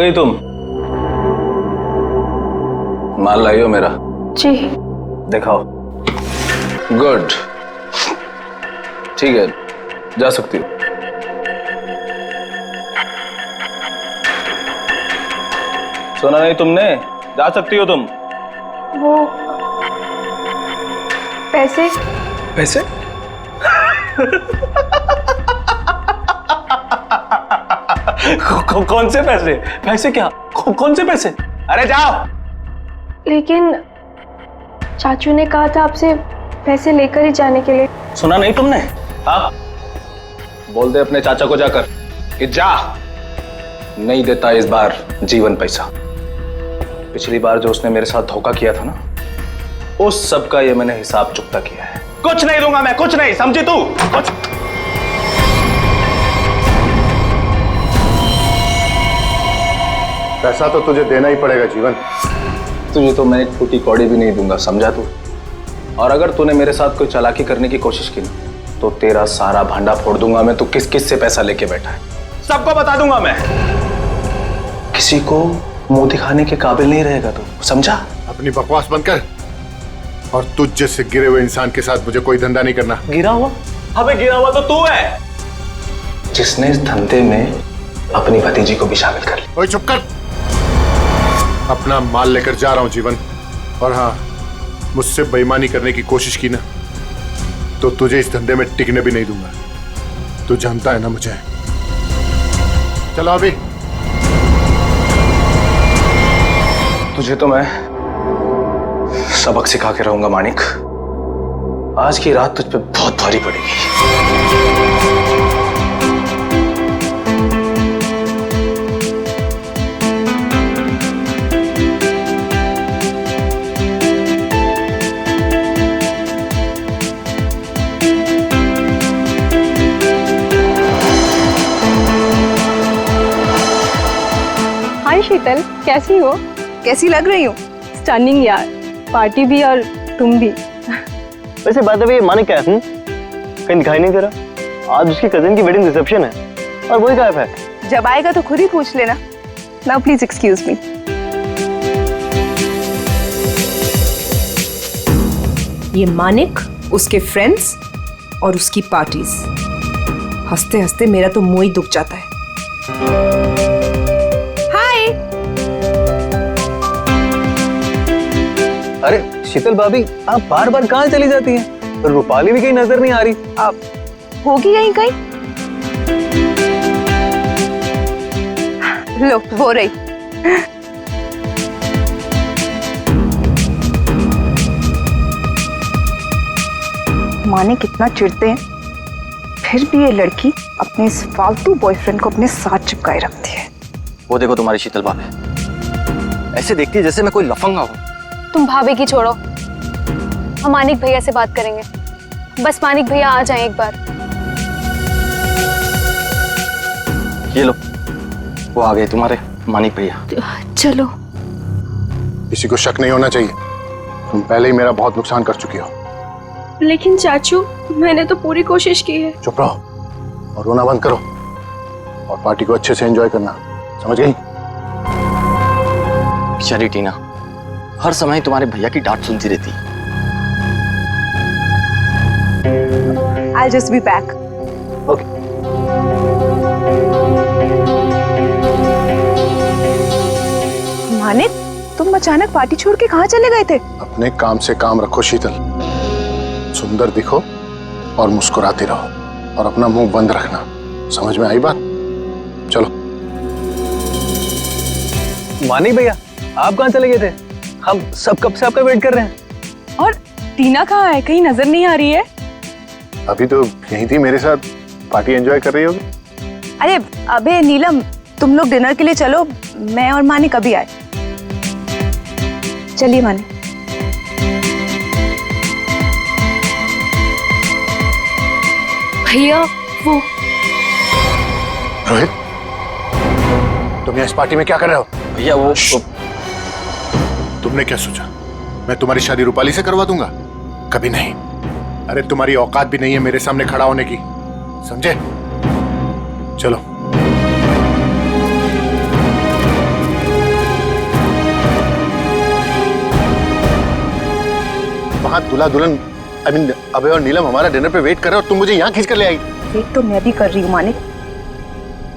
गई तुम? माल लाई हो मेरा? जी। दिखाओ। गुड, ठीक है, जा सकती हो। सुना नहीं तुमने? जा सकती हो तुम। वो पैसे? पैसे? कौन से पैसे? पैसे क्या? कौन से पैसे? अरे जाओ। लेकिन चाचू ने कहा था आपसे पैसे लेकर ही जाने के लिए। सुना नहीं तुमने? हाँ, बोल दे अपने चाचा को जाकर कि जा, नहीं देता इस बार जीवन पैसा। पिछली बार जो उसने मेरे साथ धोखा किया था ना, उस सब का ये मैंने हिसाब चुकता किया है। कुछ नहीं दूंगा मैं, कुछ नहीं, समझी तू? कुछ पैसा तो तुझे देना ही पड़ेगा जीवन। तुझे तो मैं एक फूटी कौड़ी भी नहीं दूंगा, समझा तू? और अगर तूने मेरे साथ कोई चालाकी करने की कोशिश की ना, तो तेरा सारा भांडा फोड़ दूंगा मैं। तू किस किस से पैसा लेके बैठा है सबको बता दूंगा मैं। किसी को मुंह दिखाने के काबिल नहीं रहेगा तू, समझा? अपनी बकवास बंद कर और तुझ जैसे गिरे हुए इंसान के साथ मुझे कोई धंधा नहीं करना। गिरा हुआ? अबे गिरा हुआ तो तू है, जिसने इस धंधे में अपनी भतीजी को भी शामिल कर लिया। ओए चुप कर, अपना माल लेकर जा रहा हूं जीवन। और हाँ, मुझसे बेईमानी करने की कोशिश की ना, तो तुझे इस धंधे में टिकने भी नहीं दूंगा। तू जानता है ना मुझे। चलो अभी। तुझे तो मैं सबक सिखा के रहूंगा मानिक। आज की रात तुझ पे बहुत भारी पड़ेगी। हाय शीतल, कैसी हो? कैसी लग रही हूँ? स्टनिंग यार, पार्टी भी और तुम भी। वैसे बात है, ये मानिक क्या है? कहीं दिखाई नहीं दे रहा। आज उसकी कजिन की वेडिंग रिसेप्शन है और वही गायब है। जब आएगा तो खुद ही पूछ लेना। Now please excuse me. ये मानिक, उसके फ्रेंड्स और उसकी पार्टीज। हंसते हंसते मेरा तो मुंह ही दुख जाता है। हाय। अरे शीतल भाभी, आप बार बार कहाँ चली जाती हैं? रूपाली भी कहीं नजर नहीं आ रही। आप होगी यहीं कहीं? लो, हो रही। माने कितना चिढ़ते हैं, फिर भी ये लड़की अपने इस फालतू बॉयफ्रेंड को अपने साथ चिपकाए रखती है। वो देखो तुम्हारी शीतल भाभी, ऐसे देखती है जैसे मैं कोई लफंगा हूँ। तुम भाभी की छोड़ो, हम मानिक भैया से बात करेंगे। बस मानिक भैया आ जाएं एक बार। ये लो, वो आ गए तुम्हारे मानिक भैया। चलो। किसी को शक नहीं होना चाहिए, तुम पहले ही मेरा बहुत नुकसान कर चुकी हो। लेकिन चाचू, मैंने तो पूरी कोशिश की है। चुप रहो और रोना बंद करो और पार्टी को अच्छे से एंजॉय करना, समझ गई? बेचारी टीना हर समय तुम्हारे भैया की डांट सुनती रहती। I'll just be back. Okay. Manik, तुम अचानक पार्टी छोड़ के कहाँ चले गए थे? अपने काम से काम रखो शीतल, सुंदर दिखो और मुस्कुराती रहो और अपना मुंह बंद रखना, समझ में आई बात? चलो। मानिक भैया, आप कहाँ चले गए थे? हम सब कब से आपका वेट कर रहे हैं। और टीना कहाँ है? कहीं नजर नहीं आ रही है। अभी तो यहीं थी मेरे साथ, पार्टी एंजॉय कर रही होगी। अरे अबे नीलम, तुम लोग डिनर के लिए चलो, मैं और मानिक अभी आए। चलिए मानिक। भैया वो रोहित, तुम यहाँ इस पार्टी में क्या कर रहे हो? भैया वो तुमने क्या सोचा मैं तुम्हारी शादी रूपाली से करवा दूंगा? कभी नहीं। अरे तुम्हारी औकात भी नहीं है मेरे सामने खड़ा होने की, समझे? चलो। वहाँ दूल्हा दुल्हन आई मीन अभय और नीलम हमारा डिनर पे वेट कर रहे हो और तुम मुझे यहाँ खींच कर ले आई। वेट तो मैं भी कर रही हूँ मानिक,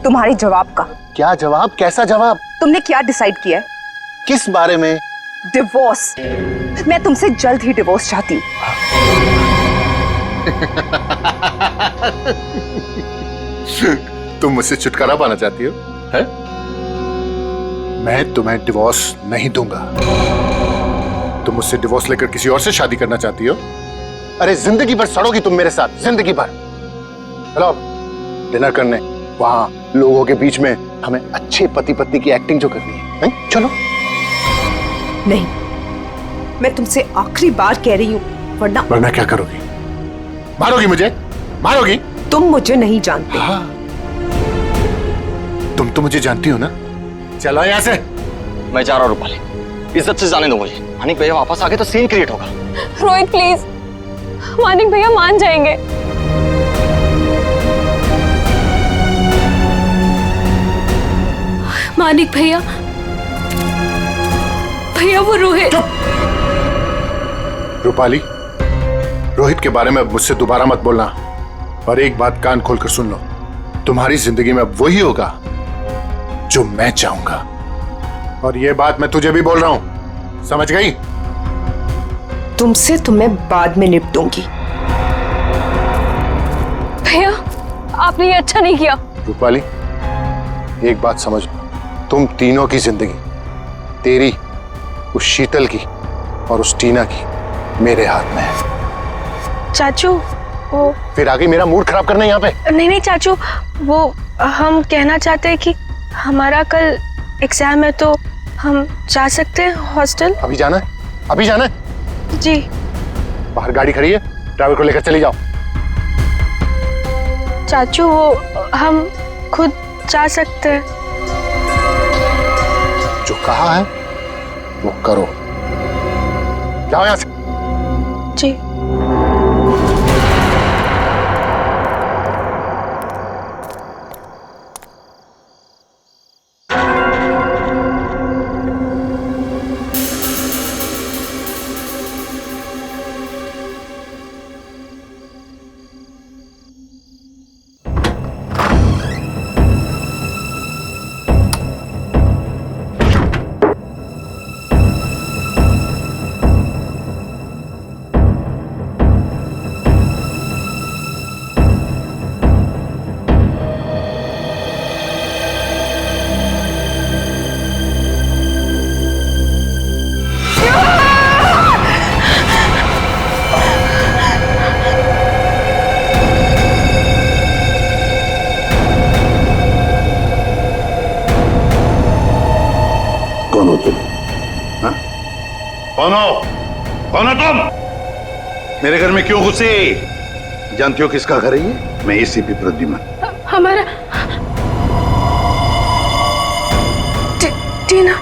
तुम्हारे जवाब का। क्या जवाब? कैसा जवाब? तुमने क्या डिसाइड किया है? किस बारे में? डिवोर्स। मैं तुमसे जल्द ही डिवोर्स चाहती हूँ। तुम मुझसे छुटकारा पाना चाहती हो? है? मैं तुम्हें डिवोर्स नहीं दूंगा। तुम मुझसे डिवोर्स लेकर किसी और से शादी करना चाहती हो? अरे जिंदगी भर सड़ोगी तुम मेरे साथ, जिंदगी भर। चलो डिनर करने, वहां लोगों के बीच में हमें अच्छे पति पत्नी की एक्टिंग जो करनी है, चलो। नहीं, मैं तुमसे आखिरी बार कह रही हूँ, वरना क्या करोगी? मारोगी मुझे? मारोगी? तुम मुझे नहीं जानते। हाँ। तुम तो मुझे जानती हो ना। चलो यहाँ से। मैं जा रहा हूँ रूपाली, इज्जत से जाने दो मुझे। मानिक भैया वापस आ गए तो सीन क्रिएट होगा। रोहित प्लीज, मानिक भैया मान जाएंगे। मानिक भैया, भैया वो रोहित। रूपाली, रोहित के बारे में मुझसे दोबारा मत बोलना। और एक बात कान खोलकर सुन लो, तुम्हारी जिंदगी में वही होगा जो मैं चाहूंगा। और ये बात मैं तुझे भी बोल रहा हूं, समझ गई? तुमसे तो मैं बाद में निपटूंगी। भैया आपने ये अच्छा नहीं किया। रूपाली, एक बात समझ लो, तुम तीनों की जिंदगी, तेरी, उस शीतल की और उस टीना की, मेरे हाथ में है। चाचू वो फिर आगे मेरा मूड खराब करना यहाँ पे? नहीं चाचू, वो हम कहना चाहते हैं कि हमारा कल एग्जाम है तो हम जा सकते हैं हॉस्टल। अभी जाना है? अभी जाना है? जी। बाहर गाड़ी खड़ी है, ड्राइवर को लेकर चली जाओ। चाचू वो हम खुद जा सकते हैं। जो कहा है वो करो। जाओ यहाँ से। जी। कौन हो तुम? हाँ? कौन हो? कौन हो तुम? मेरे घर में क्यों घुसे? जानती हो किसका घर है ये? मैं एसीपी प्रद्युमन। हमारा टीना।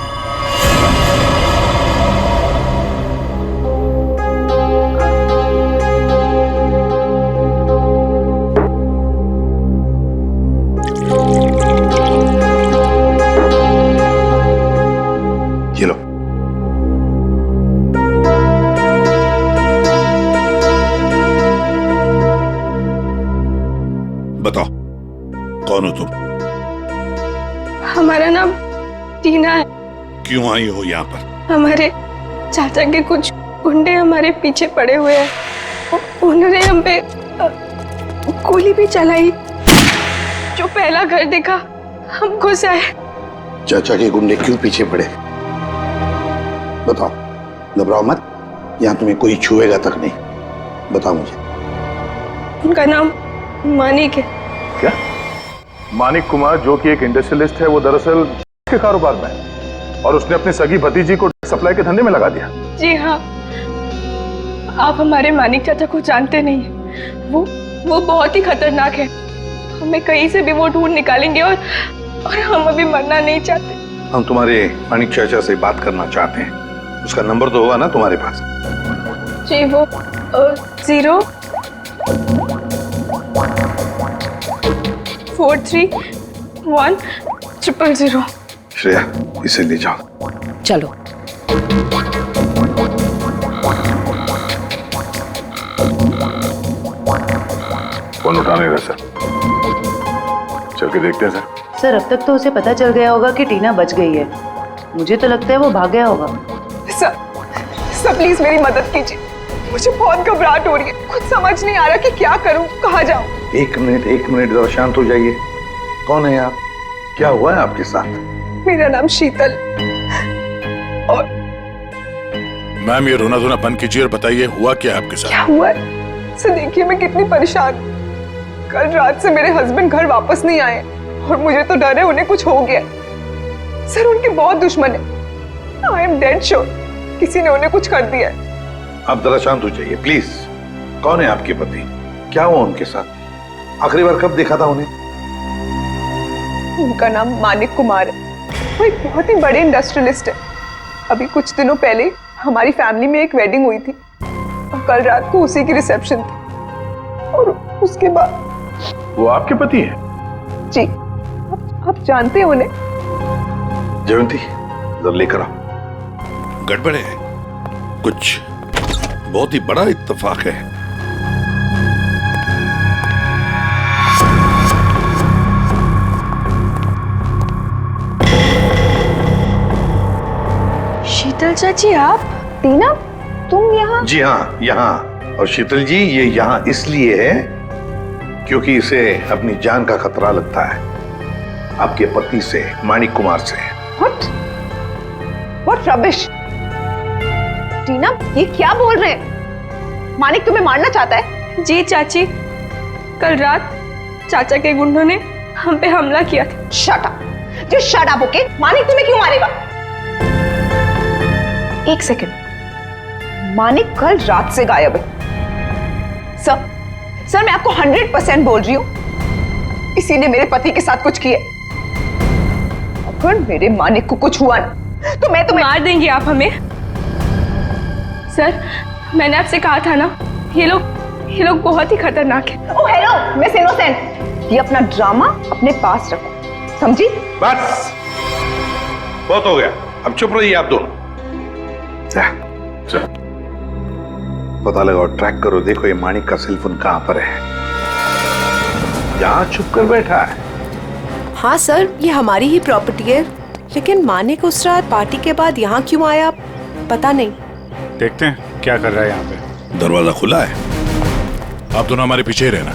ये लो। बताओ कौन हो तुम? हमारा नाम टीना है। क्यों आई हो यहाँ पर? हमारे चाचा के कुछ गुंडे हमारे पीछे पड़े हुए हैं। उन्होंने हम पे गोली भी चलाई। जो पहला घर देखा हम घुस आए। चाचा के गुंडे क्यों पीछे पड़े? बताओ, घबराओ मत, यहाँ तुम्हें कोई छुएगा तक नहीं। बताओ मुझे। उनका नाम मानिक है। क्या? मानिक कुमार, जो कि एक इंडस्ट्रियलिस्ट है, वो दरअसल के कारोबार में है और उसने अपनी सगी भतीजी को सप्लाई के धंधे में लगा दिया। जी हाँ, आप हमारे मानिक चाचा को जानते नहीं हैं। वो बहुत ही खतरनाक है। हमें कहीं से भी वो ढूंढ निकालेंगे और हम अभी मरना नहीं चाहते। हम तुम्हारे मानिक चाचा से बात करना चाहते हैं। उसका नंबर तो होगा ना तुम्हारे पास? जी, वो 0431000। श्रेया, इसे ले जाओ। चलो। फोन उठा नहीं रहा सर। चल के देखते हैं सर। सर अब तक तो उसे पता चल गया होगा कि टीना बच गई है। मुझे तो लगता है वो भाग गया होगा। सर प्लीज मेरी मदद कीजिए, मुझे बहुत घबराहट हो रही है, कुछ समझ नहीं आ रहा कि क्या करूं, कहाँ जाऊं। एक मिनट जरा शांत हो जाइए। कौन है आप? क्या हुआ है आपके साथ? मेरा नाम शीतल और मैम ये रोना धोना बंद कीजिए और बताइए हुआ क्या है आपके साथ? क्या हुआ है सर, देखिए मैं कितनी परेशान हूं। कल रात से मेरे हस्बैंड घर वापस नहीं आए और मुझे तो डर है उन्हें कुछ हो गया। सर उनके बहुत दुश्मन है, आई एम डेड श्योर किसी ने उन्हें कुछ कर दिया है। आप जरा शांत हो जाइए प्लीज। कौन है आपके पति? क्या हुआ उनके साथ? आखिरी बार कब देखा था उन्हें? उनका नाम मानिक कुमार है, वो एक बहुत ही बड़े इंडस्ट्रियलिस्ट है। अभी कुछ दिनों पहले हमारी फैमिली में एक वेडिंग हुई थी और कल रात को उसी की रिसेप्शन थी और उसके बाद। वो आपके पति है? जी, आप जानते हैं उन्हें? जयंती जरा लेकर आओ। गड़बड़ है, कुछ बहुत ही बड़ा इत्तेफाक है। शीतल चाची आप? टीना तुम यहाँ? जी हाँ, यहाँ। और शीतल जी ये यहाँ इसलिए है क्योंकि इसे अपनी जान का खतरा लगता है आपके पति से, मानिक कुमार से। What rubbish! टीना ये क्या बोल रहे हैं? मानिक तुम्हें मारना चाहता है? जी चाची, कल रात चाचा के गुंडों ने हम पे हमला किया था। Shut up! Just shut up, okay? Manik तुम्हें क्यों मारेगा? एक सेकंड, मानिक कल रात से गायब है। सर मैं आपको 100% बोल रही हूँ, इसी ने मेरे पति के साथ कुछ किया। अगर मेरे मानिक को कुछ हुआ ना तो मैं तुम्हें मार देंगे आप हमें। सर मैंने आपसे कहा था ना, ये लोग बहुत ही खतरनाक है। ओह हेलो मिस इनोसेंट, ये अपना ड्रामा अपने पास रखो, समझी? बस बहुत हो गया, अब चुप रहिए आप दोनों। पता लगाओ, ट्रैक करो, देखो ये मानिक का सेल फोन कहां पर है। यहां छुप कर बैठा है। हाँ सर, ये हमारी ही प्रॉपर्टी है, लेकिन मानिक उस रात पार्टी के बाद यहाँ क्यों आया पता नहीं। देखते हैं क्या कर रहा है यहाँ पे। दरवाजा खुला है। आप दोनों हमारे पीछे ही रहना।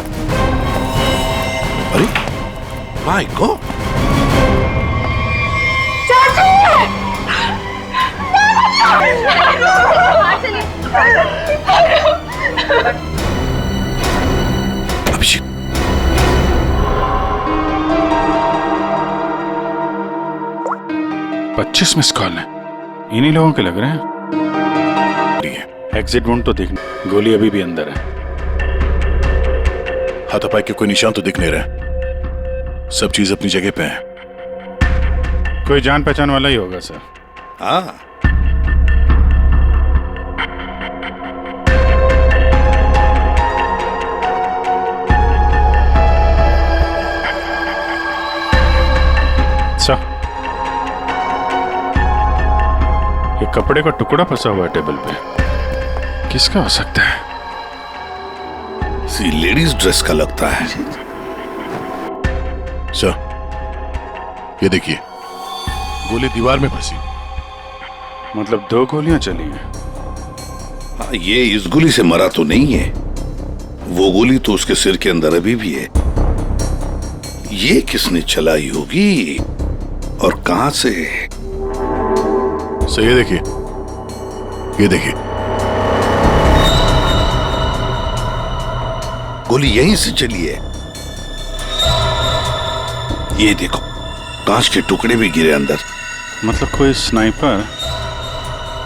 अरे my God, Abhishek 25 miss call है, इन्हीं लोगों के लग रहे हैं। एग्जिट वोंट तो देखना, गोली अभी भी अंदर है। हाथापाई के कोई निशान तो दिख नहीं रहे, सब चीज अपनी जगह पे है। कोई जान पहचान वाला ही होगा सर। हाँ सर, ये कपड़े का टुकड़ा फंसा हुआ है टेबल पे, किसका हो सकता है? सी लेडीज ड्रेस का लगता है। सर ये देखिए, गोली दीवार में फंसी, मतलब 2 गोलियां चली हैं। हाँ, ये इस गोली से मरा तो नहीं है, वो गोली तो उसके सिर के अंदर अभी भी है। ये किसने चलाई होगी और कहां से? सर ये देखिए, ये देखिए, गोली यहीं से चली है। ये देखो, कांच के टुकड़े भी गिरे अंदर। मतलब कोई स्नाइपर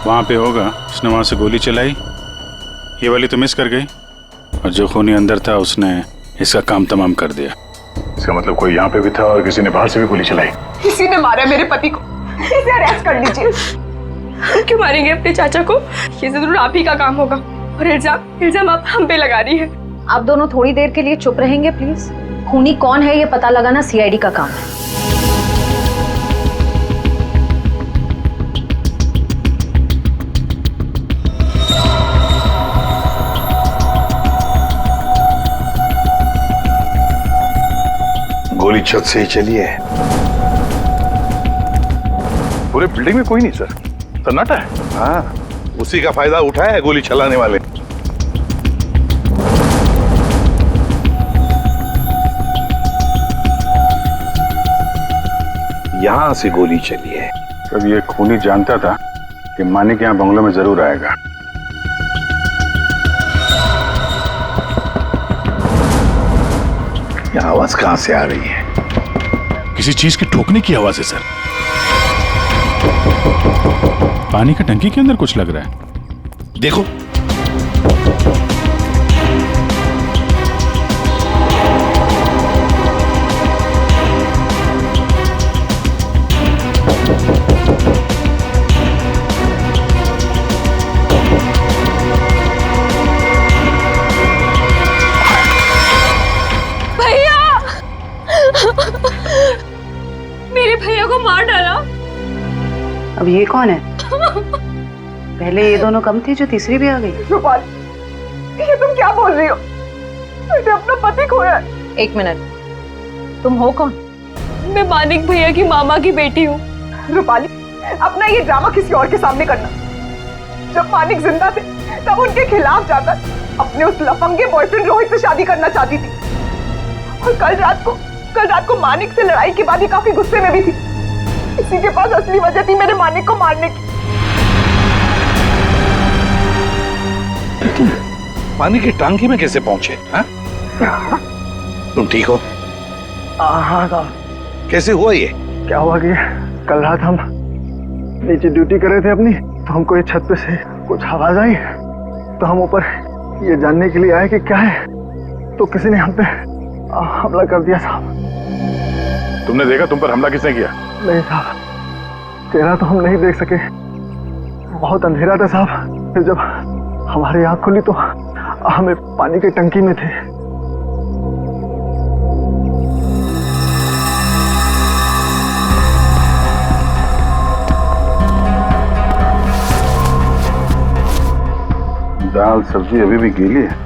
वहां पे होगा, उसने वहां से गोली चलाई, ये वाली तो मिस कर गई, और जो खूनी अंदर था उसने इसका काम तमाम कर दिया। इसका मतलब कोई यहाँ पे भी था और किसी ने बाहर से भी गोली चलाई। किसी ने मारा मेरे पति को, इसे अरेस्ट कर लीजिए। हम क्यों मारेंगे अपने चाचा को? ये जरूर आप ही का काम होगा, और इल्जाम आप हम पे लगा रही है। आप दोनों थोड़ी देर के लिए चुप रहेंगे प्लीज। खूनी कौन है ये पता लगाना सीआईडी का काम है। छत से ही चलिए। पूरे बिल्डिंग में कोई नहीं सर, सन्नाटा है। हाँ, उसी का फायदा उठाया है गोली चलाने वाले। यहां से गोली चली है। तब ये खूनी जानता था कि मानिक यहाँ बंगलों में जरूर आएगा। ये आवाज कहां से आ रही है? किसी चीज के ठोकने की आवाज है सर। पानी का टंकी के अंदर कुछ लग रहा है। देखो, मेरे भैया को मार डाला। अब ये कौन है? पहले ये दोनों कम थी, जो तीसरी भी आ गई। रूपाली, ये तुम क्या बोल रही हो? मैंने अपना पति खोया है। एक मिनट, तुम हो कौन? मैं मानिक भैया की मामा की बेटी हूँ। रूपाली, अपना ये ड्रामा किसी और के सामने करना। जब मानिक जिंदा थे तब उनके खिलाफ जाकर अपने उस लफंगे बॉयफ्रेंड रोहित से शादी करना चाहती थी, और कल रात को मानिक से लड़ाई के बाद ये काफी गुस्से में भी थी। इसी के पास असली वजह थी मेरे मानिक को मारने की। पानी की टांकी में कैसे पहुंचे? हाँ? तुम ठीक हो? हाँ साहब। कैसे हुआ ये? क्या हुआ कि कल रात हम नीचे ड्यूटी कर रहे थे अपनी, तो हमको ये छत पे से कुछ आवाज आई, तो हम ऊपर ये जानने के लिए आए कि क्या है, तो किसी ने हम पे हमला कर दिया साहब। तुमने देखा तुम पर हमला किसने किया? नहीं साहब, चेहरा तो हम नहीं देख सके, बहुत अंधेरा था साहब। फिर जब हमारी आंख खुली तो हमें पानी की टंकी में थे। दाल सब्जी अभी भी गीली है।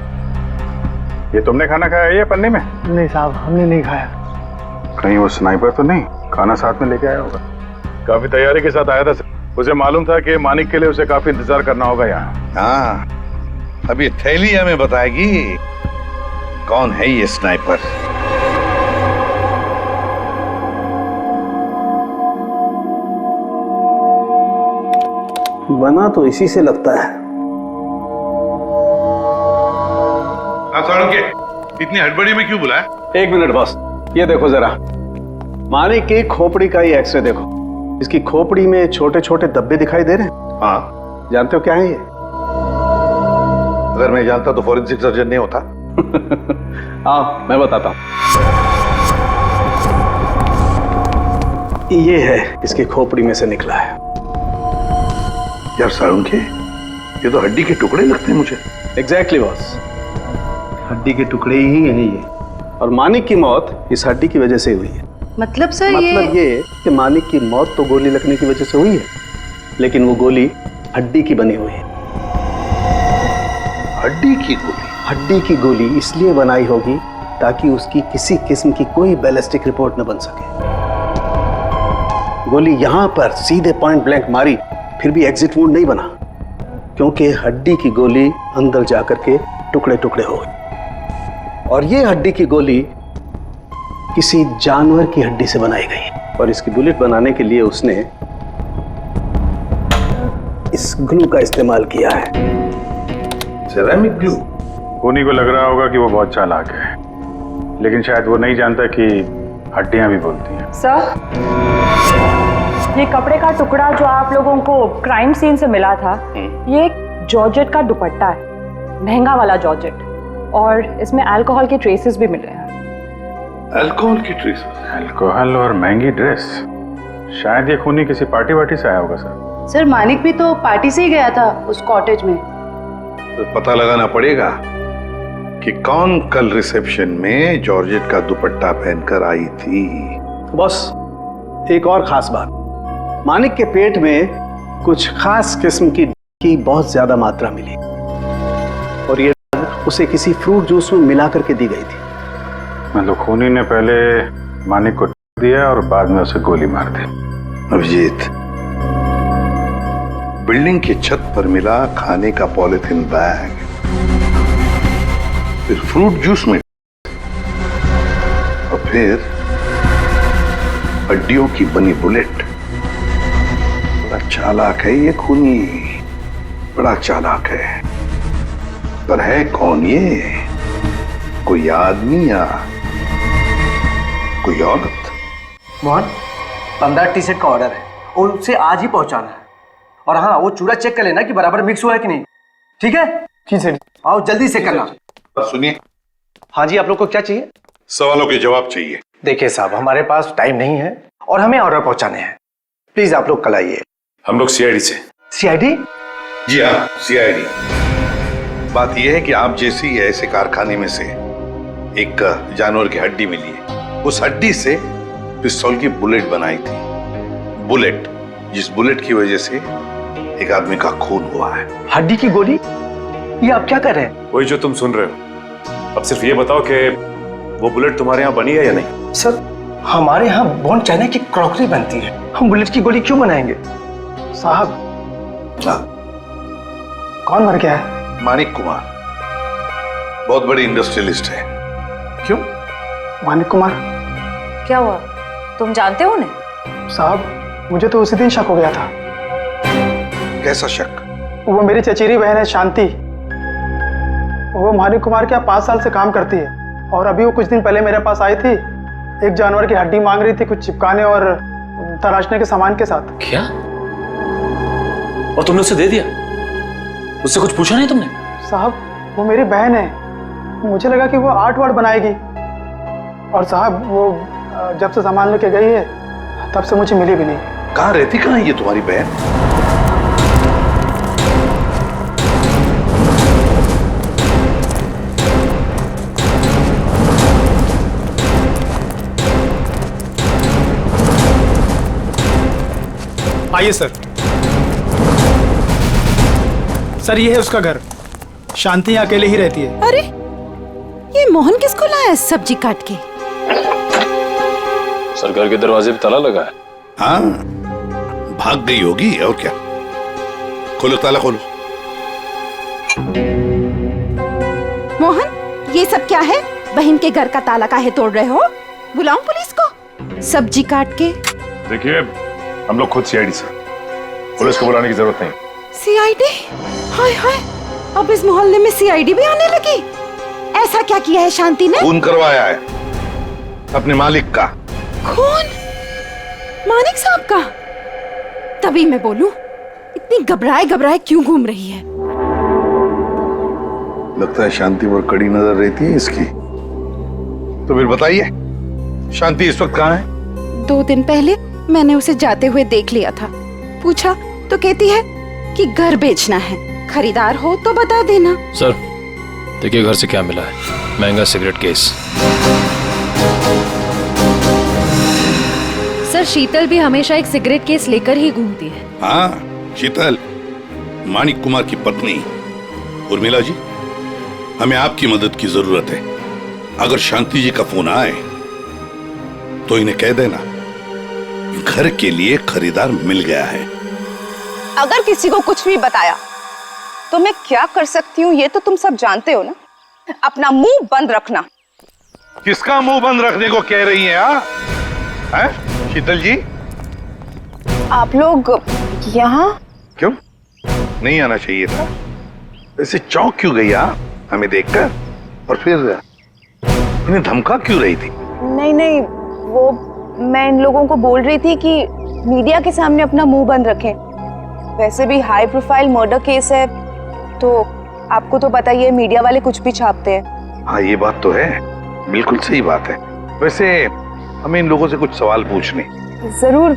ये तुमने खाना खाया है ये पन्नी में? नहीं साहब, हमने नहीं खाया। कहीं वो स्नाइपर तो नहीं खाना साथ में लेके आया होगा? काफी तैयारी के साथ आया था। उसे मालूम था कि मानिक के लिए उसे काफी इंतजार करना होगा यहाँ। हाँ, अभी थैली हमें बताएगी कौन है ये स्नाइपर। बना तो इसी से लगता है। इतनी हड़बड़ी में क्यों बुलाया? एक मिनट बॉस, ये देखो जरा, मानिक की खोपड़ी का ये एक्सरे देखो। इसकी खोपड़ी में छोटे छोटे धब्बे दिखाई दे रहे हैं। हाँ, जानते हो क्या है ये? अगर मैं जानता तो फॉरेंसिक सर्जन नहीं होता। हाँ, मैं बताता हूँ। ये है इसकी खोपड़ी में से निकला है। यार सारुण के, ये तो हड्डी के टुकड़े लगते हैं मुझे। एग्जैक्टली बॉस, हड्डी के टुकड़े ही हैं ये। और मानिक की मौत इस हड्डी की वजह से हुई है। मतलब सर मतलब ये कि मानिक की मौत तो गोली लगने की वजह से हुई है, लेकिन वो गोली हड्डी की बनी हुई है। हड्डी की गोली? हड्डी की गोली इसलिए बनाई होगी ताकि उसकी किसी किस्म की कोई बैलिस्टिक रिपोर्ट न बन सके। गोली यहां पर सीधे पॉइंट ब्लैंक मारी, फिर भी एग्जिट वुंड नहीं बना, क्योंकि हड्डी की गोली अंदर जाकर के टुकड़े टुकड़े हो गए। और ये हड्डी की गोली किसी जानवर की हड्डी से बनाई गई, और इसकी बुलेट बनाने के लिए उसने इस ग्लू का इस्तेमाल किया है। Ceramic glue? खूनी को लग रहा होगा कि वो बहुत चालाक है, लेकिन शायद वो नहीं जानता कि हड्डियां भी बोलती हैं। सर, ये कपड़े का टुकड़ा जो आप लोगों को क्राइम सीन से मिला था, ये एक जॉर्जेट का दुपट्टा है, महंगा वाला जॉर्जेट, और इसमें अल्कोहल के ट्रेसेस भी मिले हैं। अल्कोहल की ट्रेसेस? अल्कोहल और महंगी ड्रेस? शायद ये खूनी किसी पार्टी वार्टी से आया होगा सर। सर, मानिक भी तो पार्टी से ही गया था उस कॉटेज में। तो पता लगाना पड़ेगा कि कौन कल रिसेप्शन में जॉर्जेट का दुपट्टा पहनकर आई थी। बस एक और खास बात, मानिक के पेट में कुछ खास किस्म की बहुत ज्यादा मात्रा मिली, और ये उसे किसी फ्रूट जूस में मिला करके दी गई थी। मतलब खूनी ने पहले मानिक को दिया और बाद में उसे गोली मार दी। अभिजीत, बिल्डिंग की छत पर मिला खाने का पॉलिथीन बैग, फिर फ्रूट जूस में, और फिर हड्डियों की बनी बुलेट। बड़ा चालाक है ये खूनी, बड़ा चालाक है। पर है कौन ये? कोई आदमी या कोई औरत? मोहन, 15 टी शर्ट का ऑर्डर है और उसे आज ही पहुंचाना है। और हाँ, वो चूड़ा चेक कर लेना कि बराबर मिक्स हुआ है कि नहीं। ठीक है? जी सर। आओ जल्दी से करना। सुनिए। हाँ जी, आप लोग को क्या चाहिए? सवालों के जवाब चाहिए। देखिए साहब, हमारे पास टाइम नहीं है और हमें ऑर्डर पहुंचाने हैं। प्लीज आप लोग कल आइए। हम लोग सीआईडी से। सीआईडी? जी हाँ, सीआईडी। बात यह है कि आप जैसी ऐसे कारखाने में से एक जानवर की हड्डी मिली है। उस हड्डी से पिस्तौल की बुलेट बनाई थी। बुलेट, जिस बुलेट की वजह से एक आदमी का खून हुआ है। हड्डी की गोली? ये आप क्या कर रहे हैं? वही जो तुम सुन रहे हो। अब सिर्फ ये बताओ कि वो बुलेट तुम्हारे यहाँ बनी है या नहीं? सर, हमारे यहाँ बॉन चाइना की क्रॉकरी बनती है। हम बुलेट की गोली क्यों बनाएंगे? साहब, कौन मर गया है? मानिक कुमार, बहुत बड़े इंडस्ट्रियलिस्ट है। क्यों? मानिक कुमार? क्या हुआ? तुम जानते हो उन्हें? साहब, मुझे तो उसी दिन शक हो गया था। कैसा शक? वो मेरी चचेरी बहन है शांति। वो मानिक कुमार के यहाँ 5 साल से काम करती है और अभी वो कुछ दिन पहले मेरे पास आई थी। एक जानवर की हड्डी मांग रही थी, कुछ चिपकाने और तराशने के सामान के साथ। क्या? और तुमने उसे दे दिया? उससे कुछ पूछा नहीं तुमने? साहब, वो मेरी बहन है। मुझे लगा कि वो आर्ट वार्ट बनाएगी। और साहब, वो जब से सामान लेके गई है तब से मुझे मिली भी नहीं। कहाँ रहती, कहाँ ये तुम्हारी बहन? आइए सर। सर, ये है उसका घर। शांति यहाँ अकेले ही रहती है। अरे, ये मोहन किसको लाया है सब्जी काट के? सर, घर के दरवाजे पे ताला लगा है। हाँ, भाग गई होगी और क्या। खोलो, ताला खोलो। मोहन, ये सब क्या है? बहन के घर का ताला काहे तोड़ रहे हो? बुलाऊं पुलिस को? सब्जी काट के। देखिए, हम लोग खुद सीआईडी से, पुलिस को बुलाने की जरूरत नहीं। सीआईडी? हाय हाय, अब इस मोहल्ले में सीआईडी भी आने लगी। ऐसा क्या किया है शांति ने? खून करवाया है अपने मालिक का। खून? मानिक साहब का? तभी मैं बोलूं, इतनी घबराए घबराए क्यों घूम रही है? लगता है शांति पर कड़ी नजर रहती है इसकी। तो फिर बताइए, शांति इस वक्त कहाँ है? 2 दिन पहले मैंने उसे जाते हुए देख लिया था। पूछा तो कहती है कि घर बेचना है, खरीदार हो तो बता देना। सर, देखिए घर से क्या मिला है। महंगा सिगरेट केस। सर, शीतल भी हमेशा एक सिगरेट केस लेकर ही घूमती है। हाँ, शीतल, मानिक कुमार की पत्नी। उर्मिला जी, हमें आपकी मदद की जरूरत है। अगर शांति जी का फोन आए तो इन्हें कह देना घर के लिए खरीदार मिल गया है। अगर किसी को कुछ भी बताया तो मैं क्या कर सकती हूँ ये तो तुम सब जानते हो ना। अपना मुंह बंद रखना। किसका मुंह बंद रखने को कह रही हैं? हैं? शीतल जी, आप लोग यहाँ क्यों? नहीं आना चाहिए था। ऐसे चौंक क्यों गई आप हमें देखकर? और फिर इन्हें धमका क्यों रही थी? नहीं नहीं, वो मैं इन लोगों को बोल रही थी कि मीडिया के सामने अपना मुंह बंद रखें। वैसे भी हाई प्रोफाइल मर्डर केस है तो आपको तो पता ही है, मीडिया वाले कुछ भी छापते हैं। हाँ, ये बात तो है, बिल्कुल सही बात है। वैसे हमें इन लोगों से कुछ सवाल पूछने। जरूर।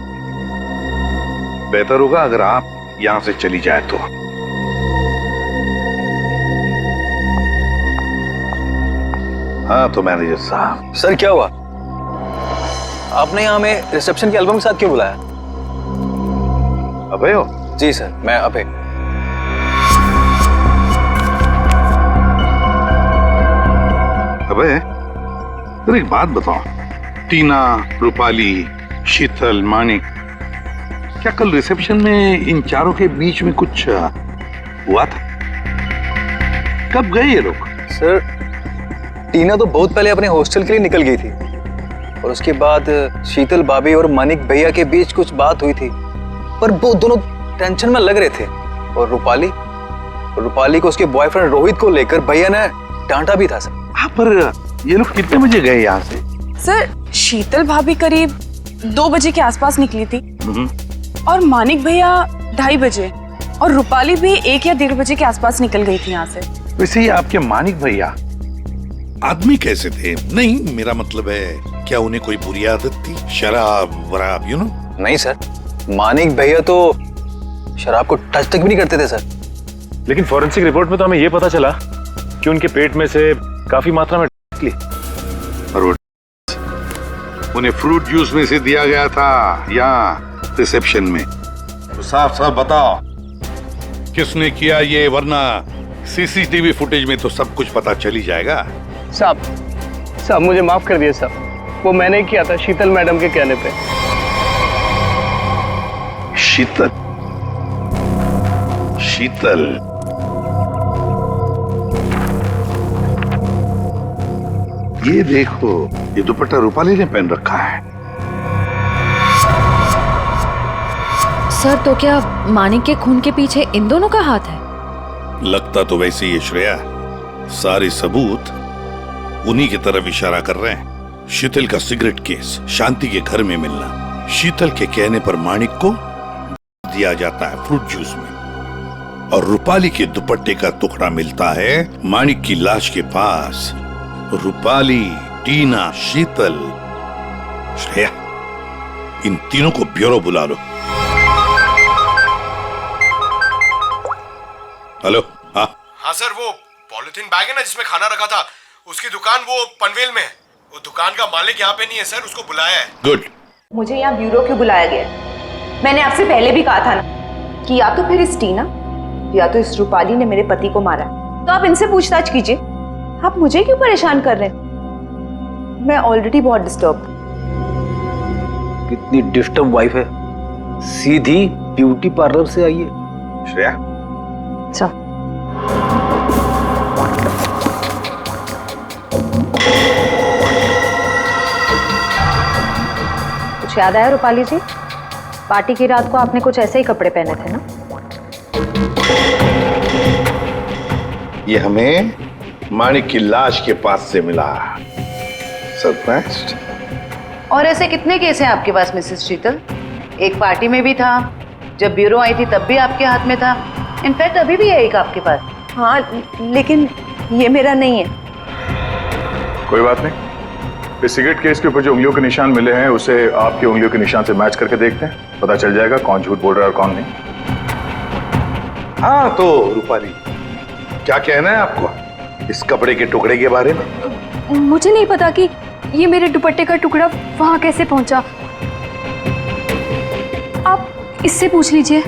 बेहतर होगा अगर आप यहाँ से चली जाए तो। हाँ तो मैनेजर साहब। सर, क्या हुआ? आपने यहाँ हमें रिसेप्शन के एल्बम के साथ क्यों बुलाया? अभय हो? जी सर, मैं अभय। अबे, फिर एक बात बताओ, टीना, रूपाली, शीतल, मानिक, क्या कल रिसेप्शन में इन चारों के बीच में कुछ हुआ था? कब गए ये लोग? सर, टीना तो बहुत पहले अपने हॉस्टल के लिए निकल गई थी और उसके बाद शीतल भाभी और मानिक भैया के बीच कुछ बात हुई थी, पर वो दोनों टेंशन में लग रहे थे। और रूपाली को उसके बॉयफ्रेंड रोहित को लेकर भैया ने डांटा भी था सर। हाँ, पर ये लोग कितने बजे गए यहाँ से? सर, शीतल भाभी करीब 2 बजे के आसपास निकली थी और मानिक भैया 2:30 बजे और रूपाली भी 1 या 1:30 बजे के आसपास निकल गई थी यहाँ से। वैसे ही आपके मानिक भैया आदमी कैसे थे? नहीं, मेरा मतलब है क्या उन्हें कोई बुरी आदत थी? शराब वराब, यू नो? नहीं सर, मानिक भैया तो शराब को टच तक भी नहीं करते थे सर। लेकिन फॉरेंसिक रिपोर्ट में तो हमें यह पता चला कि उनके पेट में से काफी मात्रा में निकली। और उन्हें फ्रूट जूस में से दिया गया था यहाँ रिसेप्शन में। तो साफ साफ बताओ किसने किया ये, वरना सीसीटीवी फुटेज में तो सब कुछ पता चल ही जाएगा। साहब मुझे माफ कर दिए साहब, वो मैंने किया था शीतल मैडम के कहने पे। शीतल? ये देखो, ये दुपट्टा रूपाली ने पहन रखा है। सर, तो क्या मानिक के खून के पीछे इन दोनों का हाथ है? लगता तो वैसे ही है श्रेया। सारे सबूत उन्हीं की तरफ इशारा कर रहे हैं। शीतल का सिगरेट केस, शांति के घर में मिलना, शीतल के कहने पर मानिक को दिया जाता है फ्रूट जूस में, और रूपाली के दुपट्टे का टुकड़ा मिलता है मानिक की लाश के पास। रूपाली, टीना, शीतल, श्रेया, इन तीनों को ब्यूरो बुला लो। हेलो? हाँ सर, वो पॉलिथीन बैग है ना जिसमें खाना रखा था, उसकी दुकान वो पनवेल में है। वो दुकान का मालिक यहाँ पे नहीं है सर, उसको बुलाया है। गुड। मुझे यहाँ ब्यूरो क्यों बुलाया गया? मैंने आपसे पहले भी कहा था ना कि या तो फिर इस टीना या तो इस रूपाली ने मेरे पति को मारा, तो आप इनसे पूछताछ कीजिए। आप मुझे क्यों परेशान कर रहे हैं? मैं ऑलरेडी बहुत डिस्टर्ब। कितनी डिस्टर्ब वाइफ है, सीधी ब्यूटी पार्लर से आई है। श्रेया, कुछ याद आया रूपाली जी? पार्टी की रात को आपने कुछ ऐसे ही कपड़े पहने थे ना? ये हमें मानिक की लाश के पास से मिला। सरप्राइज्ड। और ऐसे कितने केस हैं आपके पास मिसेस शीतल? एक पार्टी में भी था, जब ब्यूरो आई थी तब भी आपके हाथ में था, इनफैक्ट अभी भी है एक आपके पास। हाँ, लेकिन ये मेरा नहीं है। कोई बात नहीं, इस सिगरेट केस के ऊपर जो उंगलियों के निशान मिले हैं उसे आपकी उंगलियों के निशान से मैच करके देखते हैं, पता चल जाएगा कौन झूठ बोल रहा है और कौन नहीं। हाँ, तो रूपाली, क्या कहना है आपको इस कपड़े के टुकड़े के बारे में? मुझे नहीं पता कि ये मेरे दुपट्टे का टुकड़ा वहां कैसे पहुंचा। आप इससे पूछ लीजिए।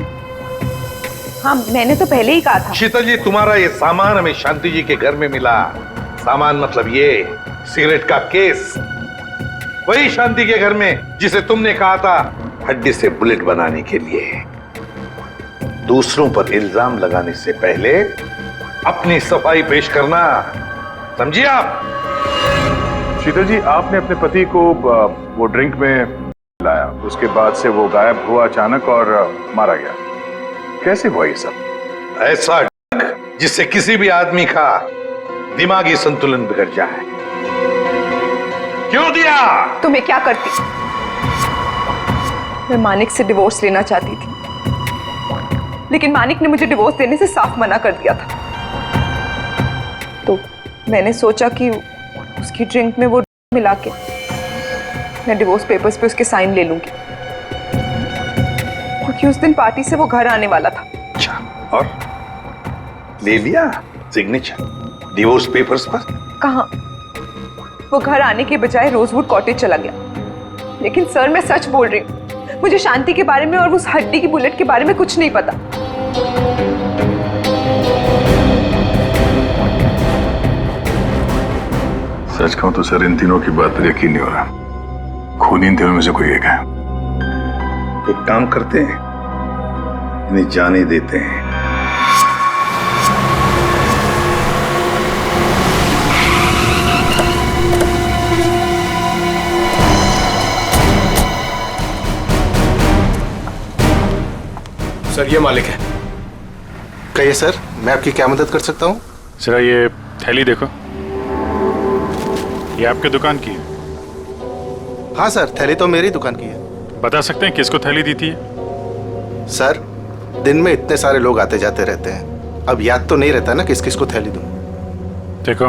हाँ, मैंने तो पहले ही कहा था। शीतल जी, तुम्हारा ये सामान हमें शांति जी के घर में मिला। सामान मतलब ये सिगरेट का केस, वही शांति के घर में जिसे तुमने कहा था हड्डी से बुलेट बनाने के लिए। दूसरों पर इल्जाम लगाने से पहले अपनी सफाई पेश करना, समझिए आप? शीतल जी, आपने अपने पति को वो ड्रिंक में लाया, उसके बाद से वो गायब हुआ अचानक और मारा गया। कैसे हुआ ये सब? ऐसा ड्रग जिससे किसी भी आदमी का दिमागी संतुलन बिगड़ जाए। क्यों दिया? तो मैं क्या करती? मैं मानिक से डिवोर्स लेना चाहती थी, लेकिन मानिक ने मुझे डिवोर्स देने से साफ मना कर दिया था। तो मैंने सोचा कि उसकी ड्रिंक में वो मिला के मैं डिवोर्स पेपर्स पे उसके साइन ले लूंगी, क्योंकि उस दिन पार्टी से वो घर आने वाला था। अच्छा, और ले लिया सिग्नेचर डिवोर्स पेपर्स पर? कहाँ, वो घर आने के बजाय रोजवुड कॉटेज चला गया। लेकिन सर, मैं सच बोल रही हूँ, मुझे शांति के बारे में और उस हड्डी की बुलेट के बारे में कुछ नहीं पता। सच कहूं तो सर, इन तीनों की बात पर यकीन नहीं हो रहा। खूनी इन तीनों में से कोई एक है। एक काम करते हैं, इन्हें जाने देते हैं। सर ये मालिक है। कहिए सर, मैं आपकी क्या मदद कर सकता हूँ? जरा ये थैली देखो, ये आपके दुकान की है? हाँ सर, थैली तो मेरी दुकान की है। बता सकते हैं किसको थैली दी थी? सर, दिन में इतने सारे लोग आते जाते रहते हैं, अब याद तो नहीं रहता ना किस किस को थैली दूं। देखो,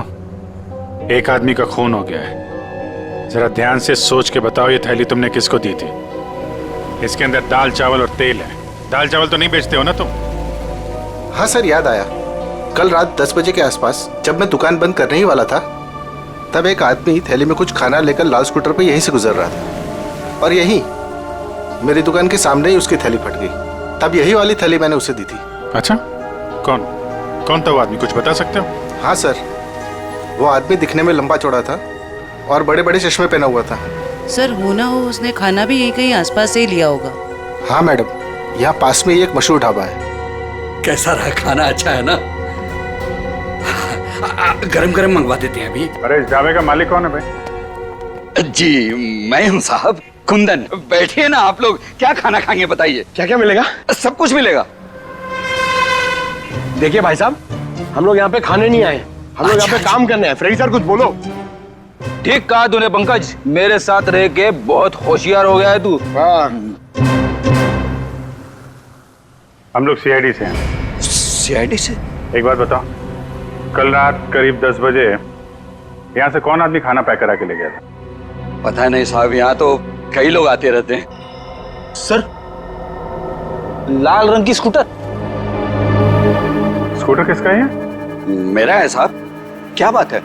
एक आदमी का खून हो गया है, जरा ध्यान से सोच के बताओ ये थैली तुमने किसको दी थी? इसके अंदर दाल चावल और तेल है। दाल चावल तो नहीं बेचते हो ना तुम? हाँ सर, याद आया। कल रात 10 बजे के आसपास जब मैं दुकान बंद करने ही वाला था, तब एक आदमी थैली में कुछ खाना लेकर लाल स्कूटर पे यहीं से गुजर रहा था, और यहीं मेरी दुकान के सामने ही उसकी थैली फट गई। तब यही वाली थैली मैंने उसे दी थी। अच्छा, कौन कौन था वो आदमी, कुछ बता सकते हो? हाँ सर, वो आदमी दिखने में लंबा चौड़ा था और बड़े बड़े चश्मे पहना हुआ था। सर, हो ना हो उसने खाना भी यही कहीं आसपास से ही लिया होगा। हाँ मैडम, यहाँ पास में ही एक मशहूर ढाबा है। कैसा रहा खाना? अच्छा है ना? गरम गरम मंगवा देते हैं अभी। अरे इस ढाबे का मालिक कौन है भाई? जी मैं हूँ साहब, कुंदन। बैठिए ना आप लोग, क्या खाना खाएंगे बताइए? क्या क्या मिलेगा? सब कुछ मिलेगा। देखिए भाई साहब, हम लोग यहाँ पे खाने नहीं आए, हम लोग यहाँ पे काम करने आए। फ्रेडी सर कुछ बोलो। ठीक कहा तूने पंकज, मेरे साथ रह के बहुत होशियार हो गया है तू। हम लोग सीआईडी से हैं। सीआईडी से? एक बात बताओ, कल रात करीब 10 बजे यहाँ से कौन आदमी खाना पैक करा के ले गया था? पता नहीं साहब, यहाँ तो कई लोग आते रहते हैं। सर, लाल रंग की स्कूटर। स्कूटर किसका है? मेरा है साहब। क्या बात है?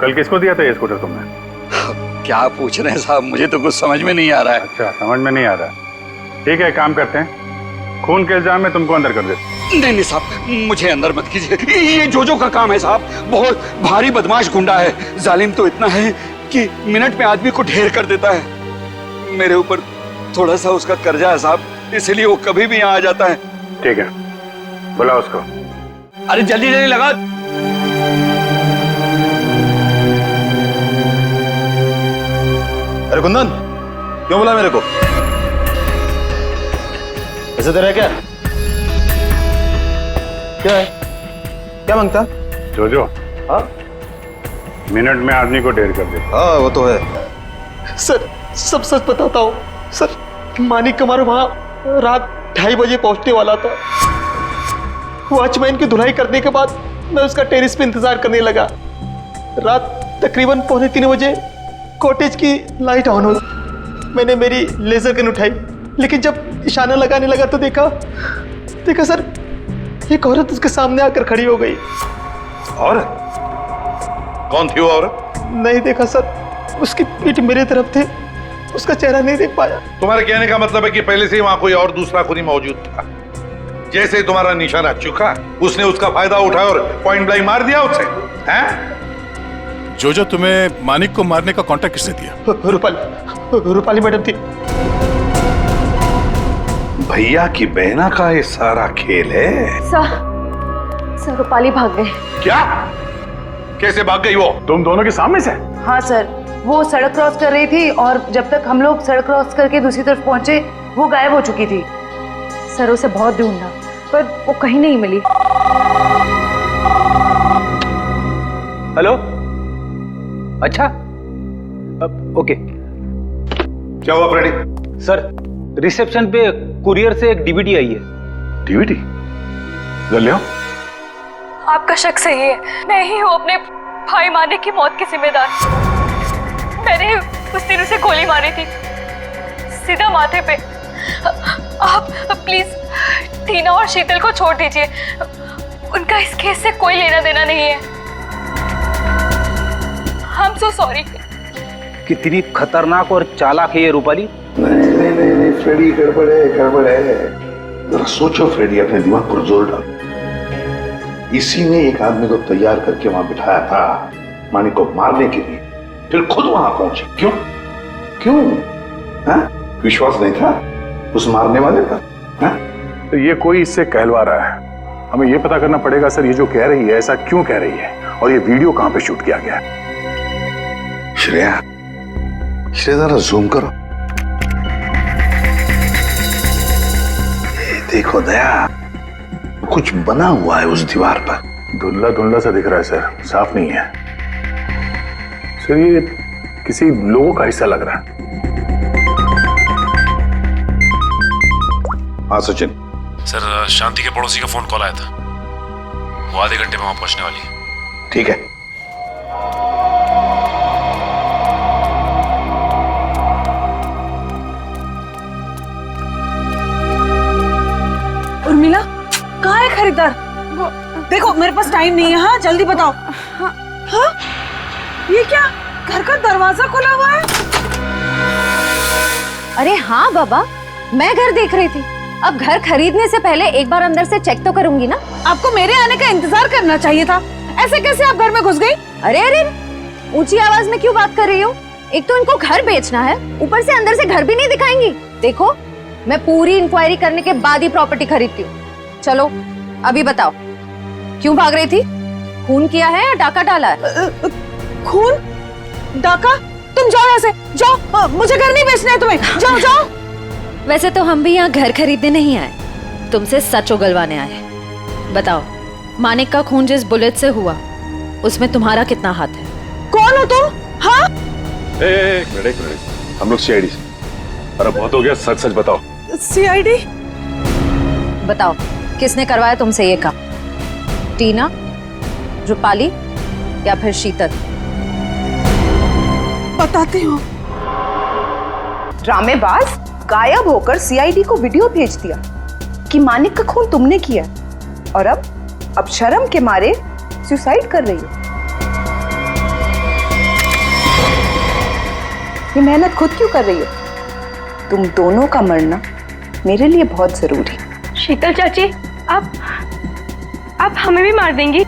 कल किसको दिया था ये स्कूटर तुमने? क्या पूछ रहे हैं साहब, मुझे तो कुछ समझ में नहीं आ रहा है। अच्छा, समझ में नहीं आ रहा। ठीक है, काम करते हैं, खून के इल्जाम में तुमको अंदर कर देते। नहीं साहब, मुझे अंदर मत कीजिए, ये जोजो का काम है साहब। बहुत भारी बदमाश गुंडा है, जालिम तो इतना है कि मिनट में आदमी को ढेर कर देता है। मेरे ऊपर थोड़ा सा उसका कर्जा है साहब, इसलिए वो कभी भी यहाँ आ जाता है। ठीक है, बुला उसको। अरे जल्दी जल्दी लगा। अरे कुंदन, क्यों बोला मेरे को? ऐसे तेरा क्या क्या है? क्या मांगता? जोजो, हाँ, मिनट में आदमी को ढेर कर दे। हाँ वो तो है। सर, सब सच बताता हूँ सर। मानिक कुमार वहाँ रात 2:30 बजे पहुंचने वाला था। वॉचमैन की धुलाई करने के बाद मैं उसका टेरिस पे इंतजार करने लगा। रात तकरीबन 2:45 बजे कॉटेज की लाइट ऑन हुई। मैंने मेरी लेजर गन उठाई, लेकिन जब इशारा लगाने लगा तो देखा सर, एक औरत उसके सामने आकर खड़ी हो गई। औरत? कौन थी वो औरत? नहीं देखा सर, उसकी पीठ मेरे तरफ थे, उसका चेहरा नहीं देख पाया। तुम्हारे कहने का मतलब है कि पहले से ही वहां कोई और दूसरा खूनी मौजूद था। जैसे ही तुम्हारा निशाना चुका, उसने उसका फायदा उठाया और पॉइंट ब्लैंक मार दिया उसे, हैं? जोजो, तुम्हें मानिक को मारने का कॉन्ट्रैक्ट किसने दिया? रूपाली मैडम थी। भैया की बहना का ये सारा खेल है। सर रूपाली भाग गए। क्या? कैसे भाग गई वो? तुम दोनों के सामने से? हाँ सर, वो सड़क क्रॉस कर रही थी और जब तक हम लोग सड़क क्रॉस करके दूसरी तरफ पहुंचे, वो गायब हो चुकी थी। सर उसे बहुत ढूंढा पर वो कहीं नहीं मिली। हेलो, अच्छा, ओके। क्या हुआ फ्रेडी? सर, रिसेप्शन पे कुरियर से एक डीवीडी आई है। डीवीडी? ले आओ। आपका शक सही है, मैं ही हूँ अपने भाई मानिक की मौत की जिम्मेदार। मैंने उस दिन उसे गोली मारी थी, सीधा माथे पे। आप प्लीज टीना और शीतल को छोड़ दीजिए, उनका इस केस से कोई लेना देना नहीं है। I'm so sorry। कितनी खतरनाक और चालाक है ये रूपाली। नहीं फ्रेडी, गड़बड़ है। जरा सोचो फ्रेडी, अपने दिमाग पर जोर डालो। इसी ने एक आदमी को तैयार करके वहां बिठाया था मानिक को मारने के लिए, फिर खुद वहां पहुंची। क्यों? हाँ? विश्वास नहीं था उस मारने वाले पर? हाँ? तो ये कोई इससे कहलवा रहा है। हमें ये पता करना पड़ेगा सर, ये जो कह रही है ऐसा क्यों कह रही है, और ये वीडियो कहां पे शूट किया गया है। श्रेया, जरा जूम करो। ये देखो दया, कुछ बना हुआ है उस दीवार पर। धुंधला धुंधला सा दिख रहा है सर, साफ नहीं है सर। ये किसी लोगों का हिस्सा लग रहा है। हाँ सचिन। सर, शांति के पड़ोसी का फोन कॉल आया था, वो आधे घंटे में वहां पहुंचने वाली है। ठीक है। उर्मिला, कहाँ है खरीदार? देखो मेरे पास टाइम नहीं है। हाँ जल्दी बताओ। हाँ? ये क्या, घर का दरवाजा खुला हुआ है? अरे हाँ बाबा, मैं घर देख रही थी। अब घर खरीदने से पहले एक बार अंदर से चेक तो करूंगी ना। आपको मेरे आने का इंतजार करना चाहिए था। ऐसे कैसे आप घर में घुस गई? अरे अरे, ऊंची आवाज में क्यों बात कर रही हो? एक तो इनको घर बेचना है, ऊपर से अंदर से घर भी नहीं दिखाएंगी। देखो, मैं पूरी इंक्वायरी करने के बाद ही प्रॉपर्टी खरीदती हूँ। चलो अभी बताओ, क्यों भाग रही थी? खून किया है या डाका डाला है? खून? डाका? तुम जाओ यहाँ से, जाओ। मुझे घर नहीं बेचना है तुम्हें, जाओ जाओ। वैसे तो हम भी यहाँ घर खरीदने नहीं आए, तुमसे सच उगलवाने आए। बताओ, मानिक का खून जिस बुलेट से हुआ उसमें तुम्हारा कितना हाथ है? कौन हो तुम? हाँ? एक मिनट, हम लोग सीआईडी से। अरे बहुत हो गया, सच सच बताओ। सीआईडी? बताओ, किसने करवाया तुमसे ये काम? टीना, रूपाली या फिर शीतल? बताती हूँ। ड्रामेबाज, गायब होकर सीआईडी को वीडियो भेज दिया कि मानिक का खून तुमने किया, और अब शर्म के मारे सुसाइड कर रही हो। ये मेहनत खुद क्यों कर रही हो? तुम दोनों का मरना मेरे लिए बहुत जरूरी। शीतल चाची, आप हमें भी मार देंगी?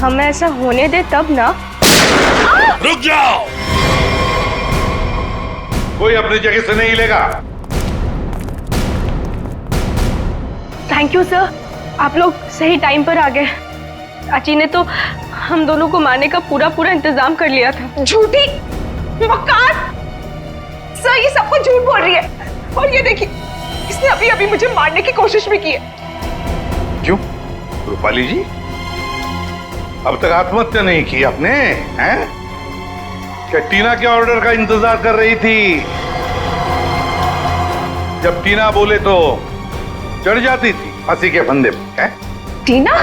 हमें ऐसा होने दे तब ना। रुक जाओ, कोई अपनी जगह से नहीं हिलेगा। थैंक यू सर, आप लोग सही टाइम पर आ गए। चाची ने तो हम दोनों को मारने का पूरा इंतजाम कर लिया था। झूठी, मक्कार! सर ये सब कुछ झूठ बोल रही है, और ये देखिए, इसने अभी अभी मुझे मारने की कोशिश भी की है। क्यों रूपाली जी, अब तक आत्महत्या नहीं की आपने? हैं? क्या टीना के ऑर्डर का इंतजार कर रही थी? जब टीना बोले तो चढ़ जाती थी फांसी के फंदे पे। टीना?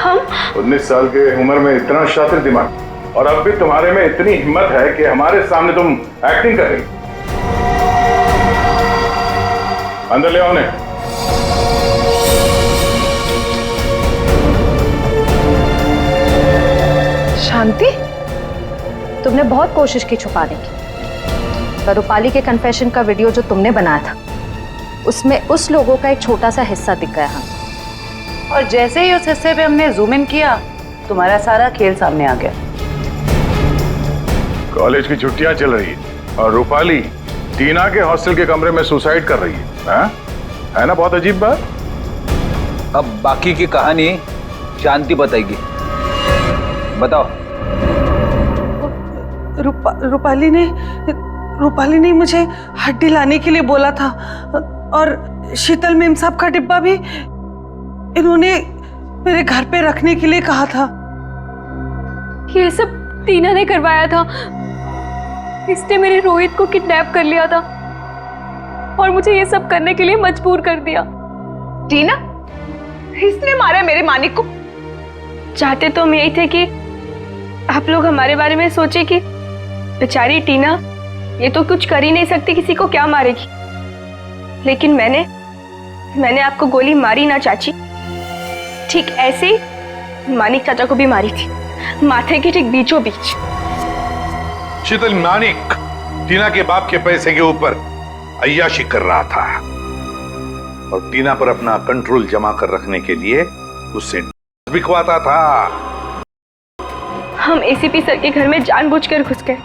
हम 19 साल के उम्र में इतना शातिर दिमाग, और अब भी तुम्हारे में इतनी हिम्मत है कि हमारे सामने तुम एक्टिंग कर रही। अंदर ले आओ उन्हें। शांति, तुमने बहुत कोशिश की छुपाने की, पर रूपाली के कन्फेशन का वीडियो जो तुमने बनाया था उसमें उस लोगों का एक छोटा सा हिस्सा दिख गया हमें। और जैसे ही उस हिस्से पे हमने जूम इन किया, तुम्हारा सारा खेल सामने आ गया। कॉलेज की छुट्टियां चल रही है और रूपाली टीना के हॉस्टल के कमरे में सुसाइड कर रही है ना? बहुत अजीब बात। अब बाकी की कहानी शांति बताएगी। बताओ। रूपाली ने मुझे हड्डी लाने के लिए बोला था, और शीतल मेम साहब का डिब्बा भी इन्होंने मेरे घर पे रखने के लिए कहा था। ये सब टीना ने करवाया था। इसने मेरे रोहित को किडनैप कर लिया था और मुझे ये सब करने के लिए मजबूर कर दिया। टीना, इसने मारा मेरे मानिक को? चाहते तो हम यही थे कि आप लोग हमारे बारे में सोचे कि बेचारी टीना ये तो कुछ कर ही नहीं सकती, किसी को क्या मारेगी। लेकिन मैंने आपको गोली मारी ना चाची, ठीक ऐसे ही मानिक चाचा को भी मारी थी, माथे के ठीक बीचों बीच। शीतल, मानिक टीना के बाप के पैसे के ऊपर अय्याशी कर रहा था। और टीना पर अपना कंट्रोल जमा कर रखने के लिए उससे बिकवाता था। हम एसीपी सर के घर में जानबूझकर घुस गए।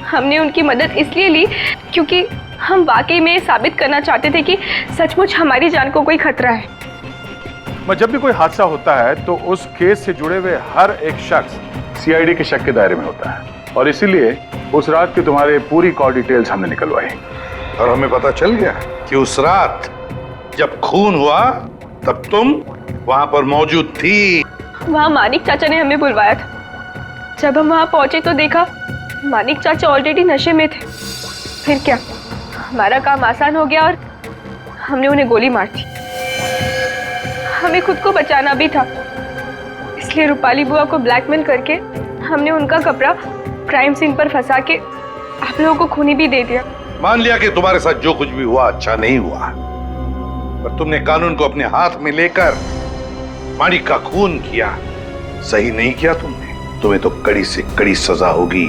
हमने उनकी मदद इसलिए ली क्योंकि हम वाकई में साबित करना चाहते थे कि सचमुच हमारी जान को कोई खतरा है। जब भी कोई हादसा होता है तो उस केस से जुड़े हुए हर एक शख्स सीआईडी के शक के दायरे में होता है, और इसीलिए उस रात की तुम्हारे पूरी कॉल डिटेल्स हमने निकलवाई और हमें पता चल गया कि उस रात जब खून हुआ तब तुम वहां पर मौजूद थी। वहाँ मानिक चाचा ने हमें बुलवाया था। जब हम वहाँ पहुंचे तो देखा मानिक चाचा ऑलरेडी नशे में थे। फिर क्या, हमारा काम आसान हो गया और हमने उन्हें गोली मार दी। हमें खुद को बचाना भी था, इसलिए रूपाली बुआ को ब्लैकमेल करके हमने उनका कपड़ा क्राइम सीन पर फंसा के आप लोगों को खूनी भी दे दिया। मान लिया कि तुम्हारे साथ जो कुछ भी हुआ अच्छा नहीं हुआ, पर तुमने कानून को अपने हाथ में लेकर मानिक का खून किया। सही नहीं किया तुमने, तुम्हें तो कड़ी से कड़ी सजा होगी।